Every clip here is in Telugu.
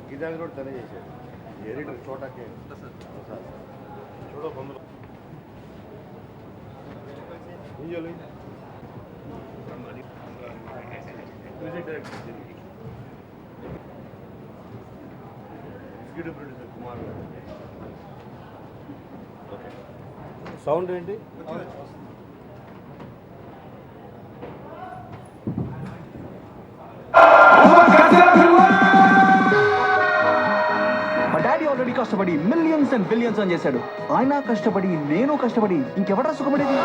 గీతాంజలి కూడా తనే చేశాడు. ఎడిటర్ చోటాకే చూడ బంధువులు ఎగ్జిక్యూటివ్ ప్రొడ్యూసర్ కుమార్. సౌండ్ ఏంటి? ఆల్రెడీ కష్టపడి మిలియన్స్ అండ్ బిలియన్స్ అని చేశాడు. ఆయన కష్టపడి నేను కష్టపడి ఇంకెవడరా సుఖపడేది?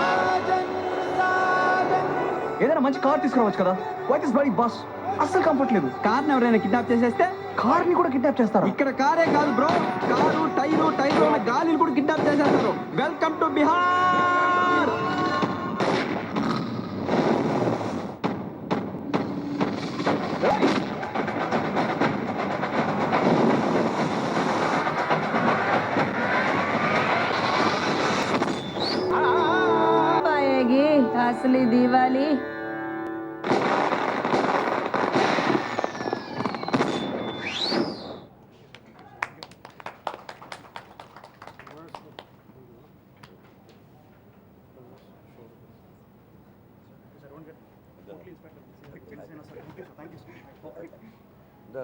ఏదైనా మంచి కార్ తీసుకురావచ్చు కదా. వై దిస్ బై బస్ అస్సలు కంఫర్ట్ లేదు. కార్ని ఎవరైనా కిడ్నాప్ చేసేస్తే కార్ ని కూడా కిడ్నాప్ చేస్తారు. ఇక్కడ కారే కాదు బ్రో, కారు టైర్ ఉన్న గాలిని కూడా కిడ్నాప్ చేసేస్తారు. Welcome to Bihar. असली दिवाली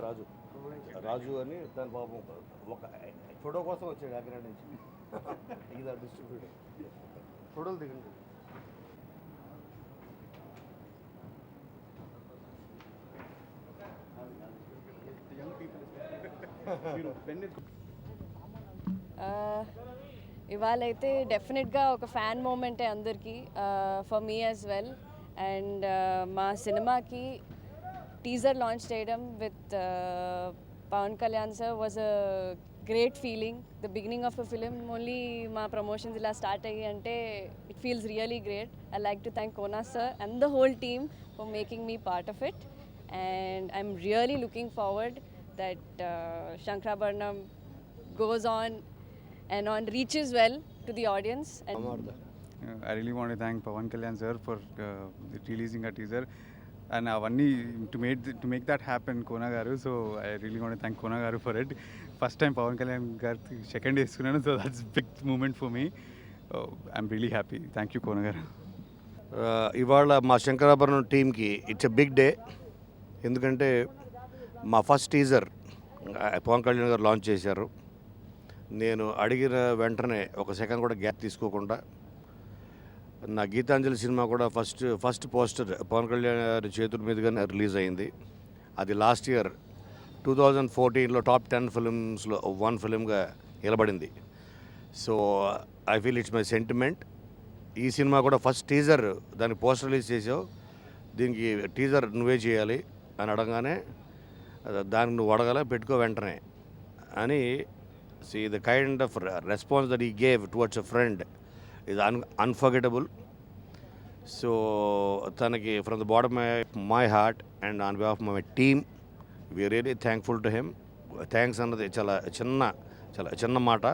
రాజు రాజు అని దాని పాపం ఒక ఫోటో కోసం వచ్చాడు అక్కడ నుంచి. ఇది డిస్ట్రిబ్యూటర్ ఫోటోలు దిగండి. ఇవాళైతే డెఫినెట్గా ఒక ఫ్యాన్ మూమెంటే అందరికీ, for me as well. And మా సినిమాకి టీజర్ లాంచ్ చేయడం with Pawan Kalyan sir was a great feeling. The beginning of a film only మా ప్రమోషన్స్ ఇలా స్టార్ట్ అయ్యి అంటే it feels really great. I like to thank Kona sir and the whole team for making me part of it. And I'm really looking forward that Shankarabharanam goes on and on, reaches well to the audience. And I really want to thank Pawan Kalyan sir for releasing a teaser and avanni to make that happen Kona garu. So I really want to thank Kona garu for it. First time Pawan Kalyan garu second day eskunnanu, so that's a big moment for me. I'm really happy. Thank you Kona garu. ఇవాళ మా శంకరాభరణం టీమ్కి ఇట్స్ ఎ బిగ్ డే. ఎందుకంటే మా ఫస్ట్ టీజర్ పవన్ కళ్యాణ్ గారు లాంచ్ చేశారు. నేను అడిగిన వెంటనే ఒక సెకండ్ కూడా గ్యాప్ తీసుకోకుండా నా గీతాంజలి సినిమా కూడా ఫస్ట్ పోస్టర్ పవన్ కళ్యాణ్ గారి చేతుల మీదుగానే రిలీజ్ అయింది. అది లాస్ట్ ఇయర్ 2014లో టాప్ 10 ఫిల్మ్స్లో 1 ఫిల్మ్గా నిలబడింది. So I feel it's my sentiment. ఈ సినిమా కూడా ఫస్ట్ టీజర్ దానికి పోస్టర్ రిలీజ్ చేసావు, దీనికి టీజర్ నువ్వే చేయాలి అని అడగానే దాన్ని నువ్వు అడగల పెట్టుకో వెంటనే అని. See the kind of response that he gave towards a friend is unforgettable. So తనకి from the bottom of my heart and on behalf my team we're really thankful to him. Thanks అన్నది చాలా చిన్న మాట.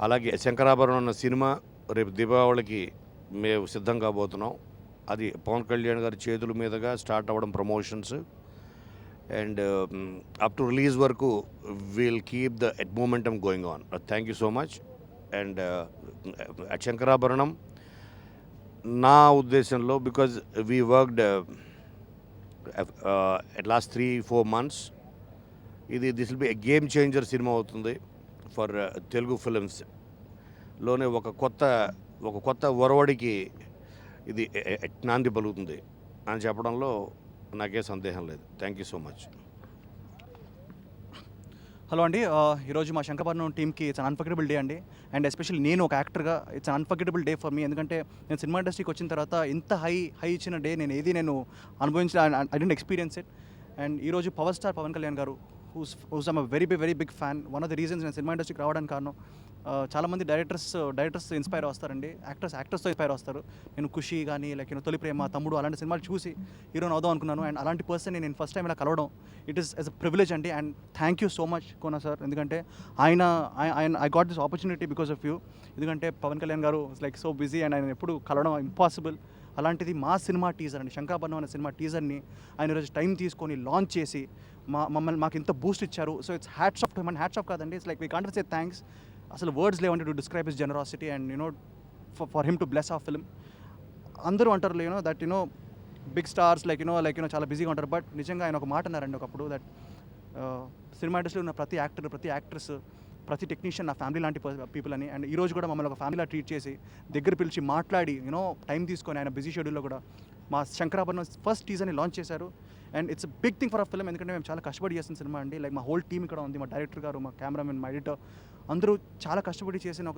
అలాగే శంకరాభరణం అన్న సినిమా రేపు దీపావళికి మేము సిద్ధం కాబోతున్నాం. అది పవన్ కళ్యాణ్ గారి చేతుల మీదుగా స్టార్ట్ అవ్వడం promotions. And up to release వరకు we'll keep the momentum going on. Thank you so much. And at Shankarabharanam నా ఉద్దేశంలో because we worked at last 3-4 months, this will be a game changer cinema అవుతుంది ఫర్ తెలుగు ఫిలిమ్స్లోనే. ఒక కొత్త ఒరవడికి ఇది నాంది పలుకుతుంది అని చెప్పడంలో నాకే సందేహం లేదు. Thank you so much. Hello అండి, ఈరోజు మా శంకరాభరణం టీమ్కి ఇట్స్ అన్ అన్ఫర్గెటబుల్ డే అండి. అండ్ ఎస్పెషల్లీ నేను ఒక యాక్టర్గా it's an unforgettable day for me. ఎందుకంటే నేను సినిమా ఇండస్ట్రీకి వచ్చిన తర్వాత ఇంత హై ఇచ్చిన డే నేను అనుభవించిన I don't experience it. And ఈరోజు power star Pawan Kalyan garu whose I'm very big fan. One of the reasons నేను సినిమా ఇండస్ట్రీకి రావడానికి కారణం చాలామంది డైరెక్టర్స్ ఇన్స్పైర్ వస్తారండి, యాక్టర్స్తో ఇన్స్పైర్ వస్తారు. నేను ఖుషి కానీ లైక్ తొలి ప్రేమ, తమ్ముడు అలాంటి సినిమాలు చూసి హీరోని అవుదాం అనుకున్నాను. అండ్ అలాంటి పర్సన్ నేను ఫస్ట్ టైం ఇలా కలవడం it is as a privilege అండి. And thank you so much Kona sir, ఎందుకంటే I got this opportunity because of you. ఎందుకంటే పవన్ కళ్యాణ్ గారు లైక్ సో బిజీ అండ్ ఆయన ఎప్పుడు కలవడం ఇంపాసిబుల్. అలాంటిది మా సినిమా టీజర్ అండి, శంకరాభరణం అనే సినిమా టీజర్ని ఆయన ఈరోజు టైం తీసుకొని లాంచ్ చేసి మమ్మల్ని మాకు ఇంత బూస్ట్ ఇచ్చారు. So it's hats off to him, and hats off కాదండి, it's like we can't say thanks. అసలు వర్డ్స్ లేవండి to describe his generosity and you know for him to bless a film. అందరూ అంటారు you know that you know big stars like you know చాలా బిజీగా ఉంటారు, బట్ నిజంగా ఆయన ఒక మాట అన్నారండి ఒకప్పుడు, దట్ సినిమా ఇండస్ట్రీలో ఉన్న ప్రతి యాక్టర్, ప్రతి యాక్ట్రెస్, ప్రతి టెక్నీషియన్ నా ఫ్యామిలీ లాంటి పీపుల్ అని. అండ్ ఈరోజు కూడా మమ్మల్ని ఒక ఫ్యామిలీలా ట్రీట్ చేసి దగ్గర పిలిచి మాట్లాడి యూనో టైం తీసుకొని ఆయన బిజీ షెడ్యూల్లో కూడా మా శంకరాభరణం ఫస్ట్ టీజర్ని లాంచ్ చేశారు. And it's big thing for a film, ఎందుకంటే మేము చాలా కష్టపడి చేసిన సినిమా అండి. లైక్ మా హోల్ టీమ్ ఇక్కడ ఉంది, మా డైరెక్టర్ గారు, మా కెమెరామెన్, మా ఎడిటర్, అందరూ చాలా కష్టపడి చేసిన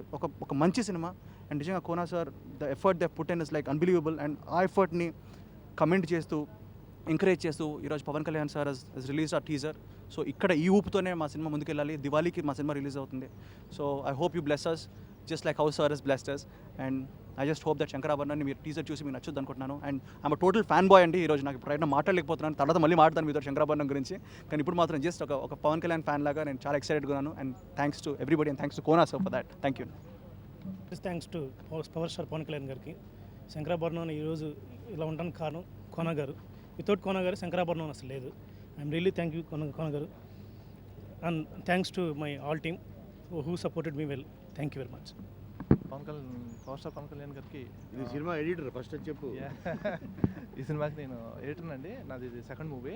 ఒక మంచి సినిమా. అండ్ నిజంగా Kona sir, the effort the put in is like unbelievable. And ఆ ఎఫర్ట్ని కమెంట్ చేస్తూ, ఎంకరేజ్ చేస్తూ ఈరోజు Pawan Kalyan sir has release a teaser. So ఇక్కడ ఈ ఊపుతోనే మా సినిమా ముందుకెళ్ళాలి. దివాళీకి మా సినిమా రిలీజ్ అవుతుంది. So I hope you bless us just like how sir has blessed us. And I just hope that శంకరాభరణాన్ని మీరు టీజర్ చూసి మీకు నచ్చుద్ది అనుకుంటున్నాను. And I'm total fan boy అండి. ఈరోజు నాకు ఇప్పుడు మాట్లాడలేకపోతున్నాను, తర్వాత మళ్ళీ మాట్లాడతాను మీతో శంకరాభరణం గురించి. కానీ ఇప్పుడు మాత్రం జస్ట్ ఒక పవన్ కళ్యాణ్ ఫ్యాన్ లాగా నేను చాలా ఎక్సైటెడ్గా ఉన్నాను. And thanks to everybody and thanks to Kona sir for that. Thank you. Thanks to power star Pawan Kalyan గారికి. శంకరాభరణం ఈరోజు ఇలా ఉండడానికి కారణం కోనా గారు. వితౌట్ కోనా గారు శంకరాభరణం అసలు లేదు. I'm really thank you Kona garu. And thanks to my all team who supported me well. Thank you very much. Power star Pawan Kalyan గారికి ఇది సినిమా ఎడిటర్ ఫస్ట్ చెప్పు. ఈ సినిమాకి నేను ఎడిటర్ అండి. నాది ఇది సెకండ్ మూవీ.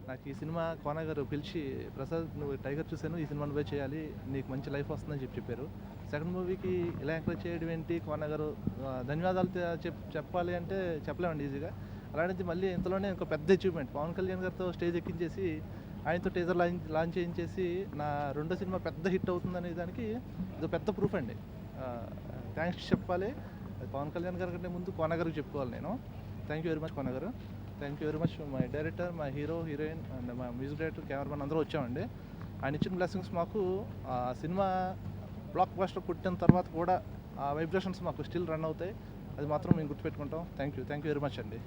నాకు ఈ సినిమా కోనా గారు పిలిచి, ప్రసాద్ నువ్వు టైగర్ చూశాను, ఈ సినిమా నువ్వే చేయాలి, నీకు మంచి లైఫ్ వస్తుందని చెప్పారు. సెకండ్ మూవీకి ఇలా ఎంకరేజ్ చేయడం ఏంటి కోనా గారు, ధన్యవాదాలు చెప్పాలి అంటే చెప్పలేమండి ఈజీగా. అలాంటిది మళ్ళీ ఇంతలోనే ఇంకో పెద్ద అచీవ్మెంట్, పవన్ కళ్యాణ్ గారితో స్టేజ్ ఎక్కించేసి ఆయనతో టీజర్ లాంచ్ చేయించేసి నా రెండో సినిమా పెద్ద హిట్ అవుతుందనే దానికి ఇది పెద్ద ప్రూఫ్ అండి. థ్యాంక్స్ చెప్పాలి. పవన్ కళ్యాణ్ గారి కంటే ముందు కోనా గారికి చెప్పుకోవాలి నేను. Thank you very much Kona garu. Thank you very much my director, my hero, heroine and మా మ్యూజిక్ డైరెక్టర్, కెమెరామెన్ అందరూ వచ్చామండి. ఆయన ఇచ్చిన బ్లెస్సింగ్స్ మాకు ఆ సినిమా బ్లాక్ బస్టర్ కొట్టిన తర్వాత కూడా ఆ వైబ్రేషన్స్ మాకు స్టిల్ రన్ అవుతాయి. అది మాత్రం మేము గుర్తుపెట్టుకుంటాం. థ్యాంక్ యూ వెరీ మచ్ అండి.